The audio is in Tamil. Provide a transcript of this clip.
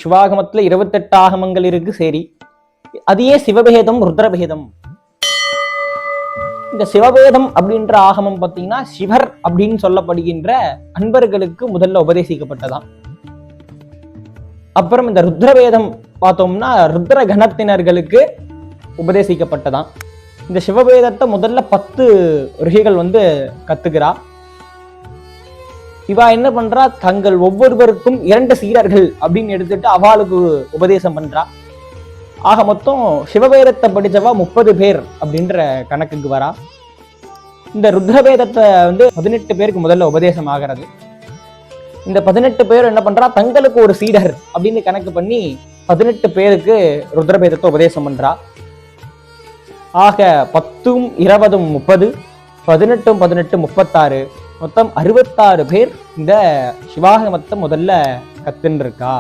சிவாகமத்துல 28 ஆகமங்கள் இருக்கு. சரி, அது ஏன் சிவபேதம் ருத்ரபேதம்? இந்த சிவபேதம் அப்படின்ற ஆகமம் பார்த்தீங்கன்னா சிவர் அப்படின்னு சொல்லப்படுகின்ற அன்பர்களுக்கு முதல்ல உபதேசிக்கப்பட்டதாம். அப்புறம் இந்த ருத்ரவேதம் பார்த்தோம்னா ருத்ர கணத்தினர்களுக்கு உபதேசிக்கப்பட்டதாம். இந்த சிவபேதத்தை முதல்ல 10 ரிஷிகள் கத்துக்கிறா. இவா என்ன பண்றா, தங்கள் ஒவ்வொருவருக்கும் 2 சீடர்கள் அப்படின்னு எடுத்துட்டு அவளுக்கு உபதேசம் பண்றா. ஆக மொத்தம் சிவபேதத்தை படிச்சவா 30 பேர் அப்படின்ற கணக்குக்கு வரா. இந்த ருத்ரவேதத்தை 18 பேருக்கு முதல்ல உபதேசம் ஆகிறது. இந்த 18 பேர் என்ன பண்றா, தங்களுக்கு ஒரு சீடர் அப்படின்னு கணக்கு பண்ணி 18 பேருக்கு ருத்ரபேதத்தை உபதேசம் பண்றா. ஆக 10 20 30, 18 18 36, மொத்தம் 66 பேர் இந்த சிவாகமத்தை முதல்ல கத்துன்னு இருக்கா.